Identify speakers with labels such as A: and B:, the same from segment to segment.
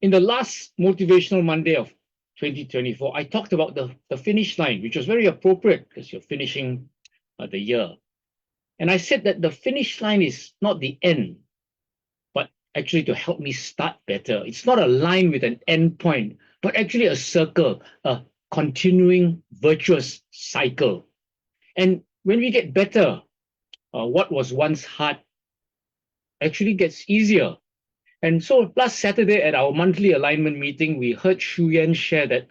A: In the last Motivational Monday of 2024, I talked about the finish line, which was very appropriate because you're finishing the year. And I said that the finish line is not the end, but actually to help me start better. It's not a line with an end point, but actually a circle, a continuing virtuous cycle. And when we get better, what was once hard actually gets easier. And so last Saturday at our monthly alignment meeting, we heard Shu Yan share that,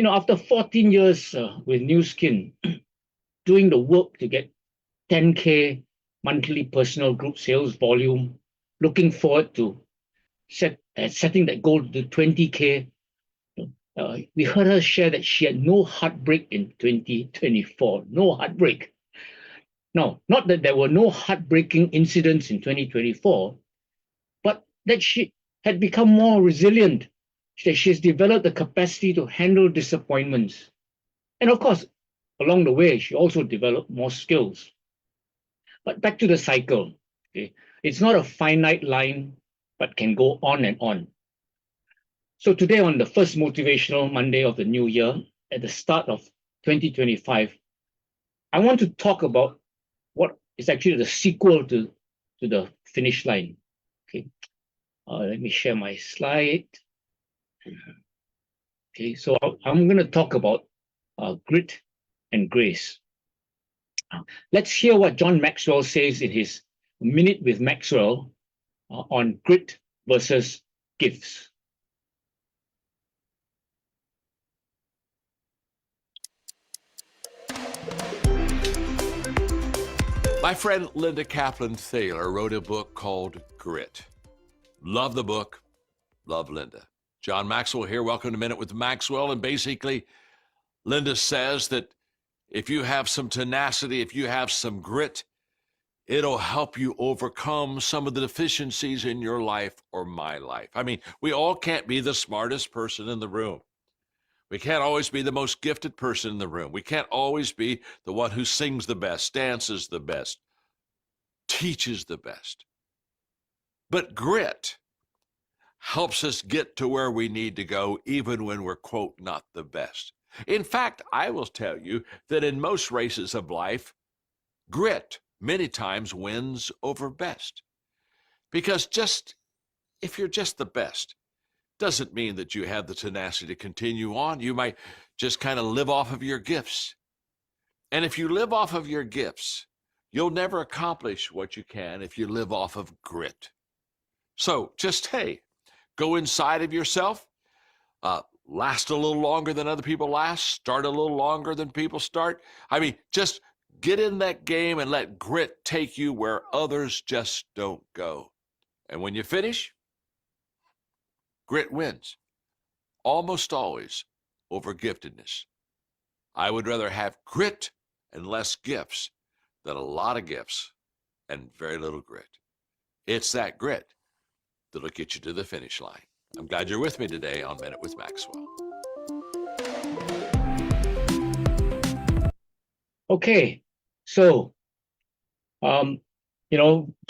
A: after 14 years with New Skin, doing the work to get 10K monthly personal group sales volume, looking forward to setting that goal to 20K. We heard her share that she had no heartbreak in 2024, no heartbreak. Now, not that there were no heartbreaking incidents in 2024, but that she had become more resilient, that she has developed the capacity to handle disappointments. And of course, along the way, she also developed more skills. But back to the cycle. Okay? It's not a finite line, but can go on and on. So today, on the first Motivational Monday of the new year, at the start of 2025, I want to talk about what is actually the sequel to the finish line. Okay, let me share my slide. Okay, so I'm going to talk about grit and grace. Let's hear what John Maxwell says in his Minute with Maxwell on grit versus gifts.
B: My friend Linda Kaplan-Thaler wrote a book called Grit. Love the book. Love Linda. John Maxwell here. Welcome to Minute with Maxwell. And basically, Linda says that if you have some tenacity, if you have some grit, it'll help you overcome some of the deficiencies in your life or my life. I mean, we all can't be the smartest person in the room. We can't always be the most gifted person in the room. We can't always be the one who sings the best, dances the best, teaches the best. But grit helps us get to where we need to go, even when we're, quote, not the best. In fact, I will tell you that in most races of life, grit many times wins over best. Because if you're just the best, doesn't mean that you have the tenacity to continue on. You might just kind of live off of your gifts. And if you live off of your gifts, you'll never accomplish what you can if you live off of grit. So just, hey, go inside of yourself, last a little longer than other people last, start a little longer than people start. I mean, just get in that game and let grit take you where others just don't go. And when you finish, grit wins, almost always, over giftedness. I would rather have grit and less gifts than a lot of gifts and very little grit. It's that grit that'll get you to the finish line. I'm glad you're with me today on Minute with Maxwell.
A: Okay, so, John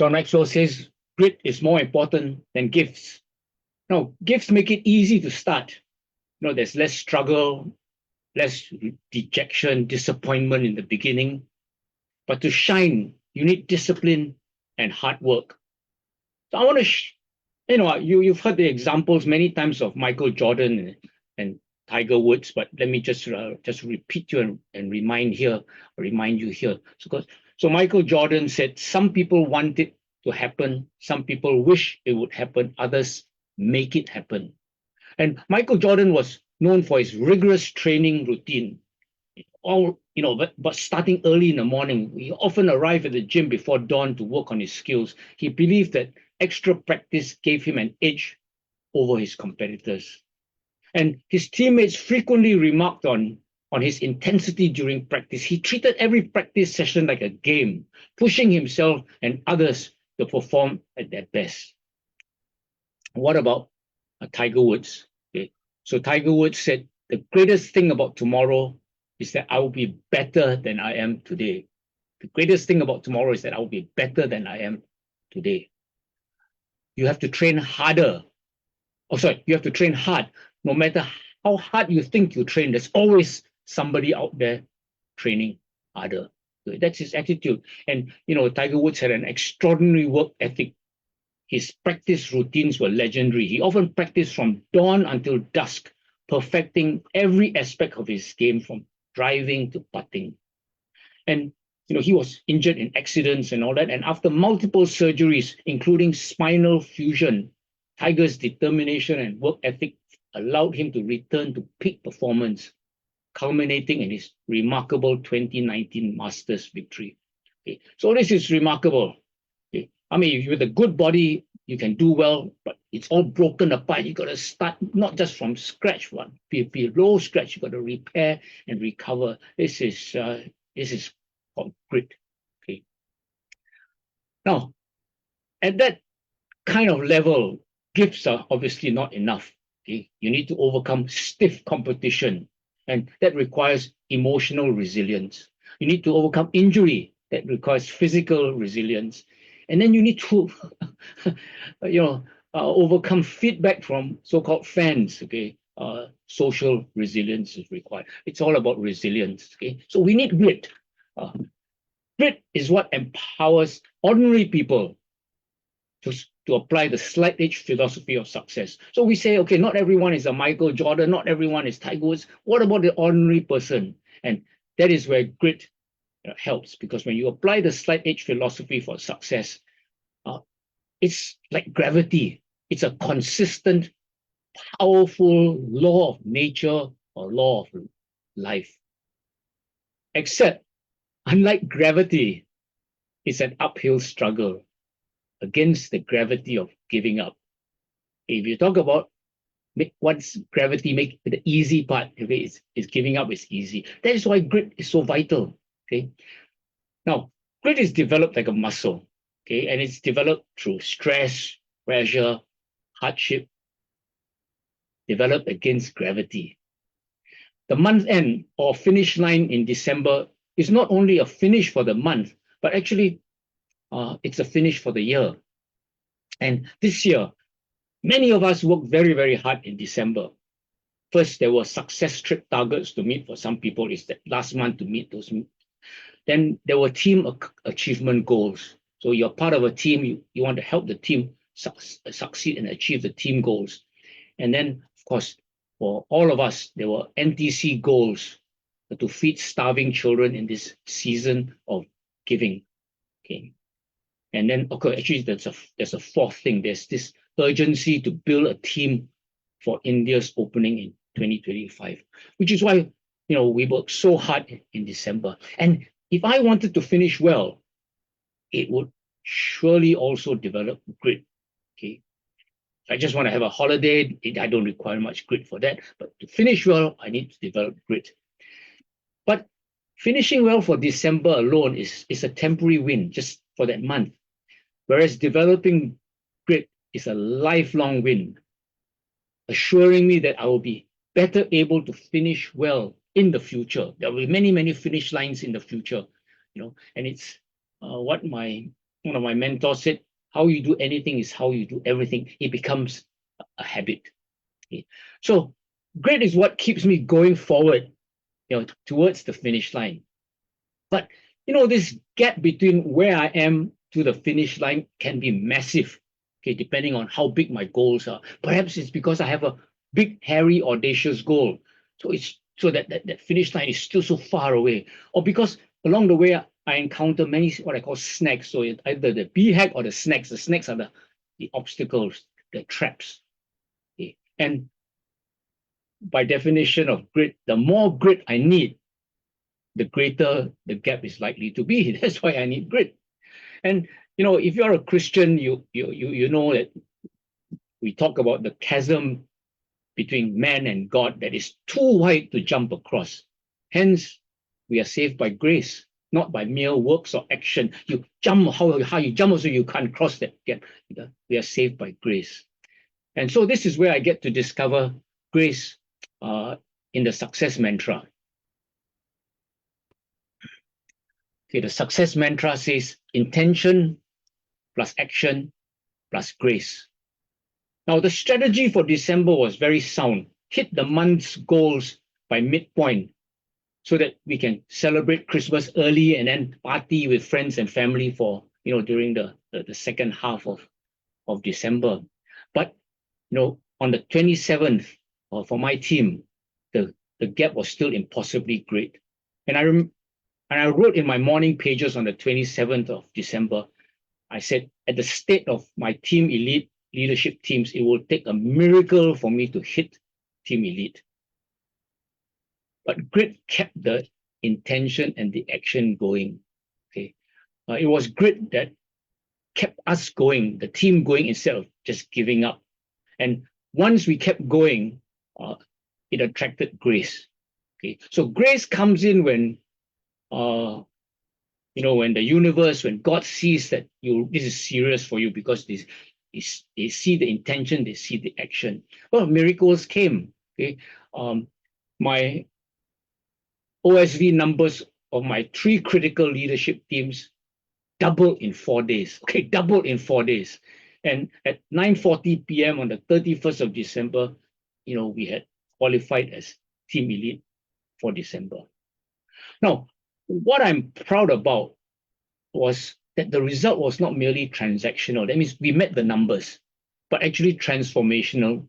A: Maxwell says grit is more important than gifts. Now, gifts make it easy to start. There's less struggle, less dejection, disappointment in the beginning. But to shine, you need discipline and hard work. So I want to, you've heard the examples many times of Michael Jordan and Tiger Woods, but let me just repeat you and remind you here. So Michael Jordan said, some people want it to happen, some people wish it would happen, others make it happen. And Michael Jordan was known for his rigorous training routine. But starting early in the morning, he often arrived at the gym before dawn to work on his skills. He believed that extra practice gave him an edge over his competitors. And his teammates frequently remarked on his intensity during practice. He treated every practice session like a game, pushing himself and others to perform at their best. What about Tiger Woods? Okay. So Tiger Woods said, the greatest thing about tomorrow is that I will be better than I am today. The greatest thing about tomorrow is that I will be better than I am today. You have to train harder Oh, sorry, you have to train hard. No matter how hard you think you train, there's always somebody out there training harder. So that's his attitude. And, Tiger Woods had an extraordinary work ethic. His practice routines were legendary. He often practiced from dawn until dusk, perfecting every aspect of his game from driving to putting. And he was injured in accidents and all that. And after multiple surgeries, including spinal fusion, Tiger's determination and work ethic allowed him to return to peak performance, culminating in his remarkable 2019 Masters victory. Okay. So this is remarkable. Okay. I mean, with a good body, you can do well, but it's all broken apart. You got to start not just from scratch, but below scratch. You got to repair and recover. This is called grit. Okay. Now, at that kind of level, gifts are obviously not enough. Okay? You need to overcome stiff competition, and that requires emotional resilience. You need to overcome injury, that requires physical resilience, and then you need to, overcome feedback from so-called fans. Okay, social resilience is required. It's all about resilience. Okay, so we need grit. Grit is what empowers ordinary people to apply the slight edge philosophy of success. So we say, okay, not everyone is a Michael Jordan, not everyone is Tiger Woods. What about the ordinary person? And that is where grit helps, because when you apply the slight edge philosophy for success, it's like gravity. It's a consistent, powerful law of nature or law of life. Except, unlike gravity, it's an uphill struggle against the gravity of giving up. If you talk about once gravity make the easy part, okay, is giving up is easy. That is why grit is so vital. Okay. Now, grit is developed like a muscle, okay, and it's developed through stress, pressure, hardship, developed against gravity. The month end or finish line in December is not only a finish for the month, but actually it's a finish for the year. And this year, many of us worked very, very hard in December. First, there were success trip targets to meet for some people. It's the last month to meet those. Then there were team achievement goals. So you're part of a team. You want to help the team succeed and achieve the team goals. And then, of course, for all of us, there were NTC goals to feed starving children in this season of giving. Okay. And then, okay, actually, there's a fourth thing. There's this urgency to build a team for India's opening in 2025, which is why we worked so hard in December. And if I wanted to finish well, it would surely also develop grit. Okay, I just want to have a holiday. I don't require much grit for that. But to finish well, I need to develop grit. But finishing well for December alone is a temporary win just for that month. Whereas developing grit is a lifelong win, assuring me that I will be better able to finish well in the future. There will be many, many finish lines in the future, and it's what one of my mentors said, how you do anything is how you do everything. It becomes a habit. Okay. So grit is what keeps me going forward, towards the finish line. But, this gap between where I am to the finish line can be massive, okay, depending on how big my goals are. Perhaps it's because I have a big, hairy, audacious goal. So that finish line is still so far away. Or because along the way, I encounter many what I call snags. So it's either the BHAG or the snags. The snags are the obstacles, the traps. Okay. And by definition of grit, the more grit I need, the greater the gap is likely to be. That's why I need grit. And if you're a Christian, you know that we talk about the chasm between man and God that is too wide to jump across. Hence, we are saved by grace, not by mere works or action. You jump how you jump, so you can't cross that gap. We are saved by grace. And so this is where I get to discover grace in the success mantra. Okay, the success mantra says intention plus action plus grace. Now, the strategy for December was very sound. Hit the month's goals by midpoint so that we can celebrate Christmas early and then party with friends and family for, during the second half of December. But, on the 27th, for my team, the gap was still impossibly great. And I wrote in my morning pages on the 27th of December, I said, at the state of my team elite leadership teams, it will take a miracle for me to hit team elite. But grit kept the intention and the action going. Okay, it was grit that kept us going, the team going, instead of just giving up. And once we kept going, it attracted grace. Okay, so grace comes in when, when the universe, when God sees that this is serious for you, because they see the intention, they see the action. Well, miracles came. Okay, my OSV numbers of my 3 critical leadership teams doubled in 4 days. Okay, doubled in 4 days. And at 9:40 p.m. on the 31st of December, we had qualified as Team Elite for December. Now, what I'm proud about was that the result was not merely transactional. That means we met the numbers, but actually transformational.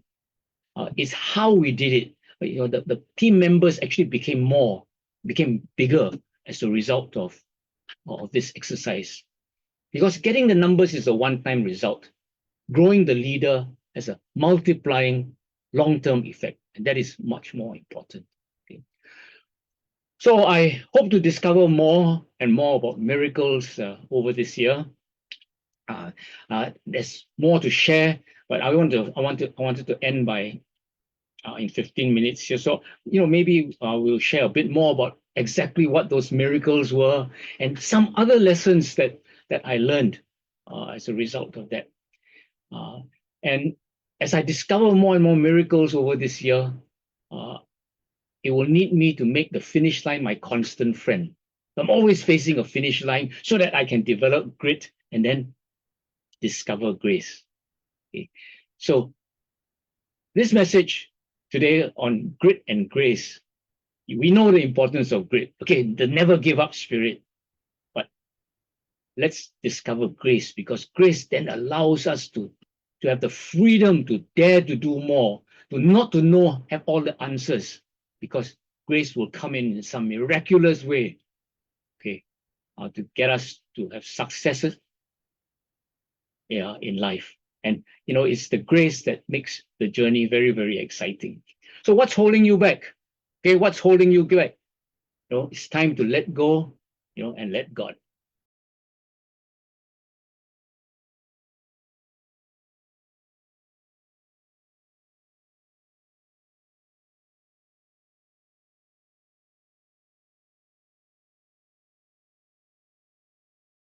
A: Is how we did it. The team members actually became bigger as a result of this exercise. Because getting the numbers is a one-time result. Growing the leader has a multiplying long-term effect, and that is much more important. Okay. So I hope to discover more and more about miracles over this year. There's more to share, but I wanted to end by in 15 minutes here. So maybe we'll share a bit more about exactly what those miracles were and some other lessons that I learned as a result of that. And as I discover more and more miracles over this year, it will need me to make the finish line my constant friend. I'm always facing a finish line so that I can develop grit and then discover grace. Okay. So this message today on grit and grace, we know the importance of grit. Okay, the never give up spirit. But let's discover grace, because grace then allows us to have the freedom to dare to do more, to not to know, have all the answers, because grace will come in some miraculous way, okay, to get us to have successes in life. And it's the grace that makes the journey very, very exciting. So what's holding you back? Okay, what's holding you back? It's time to let go, and let God.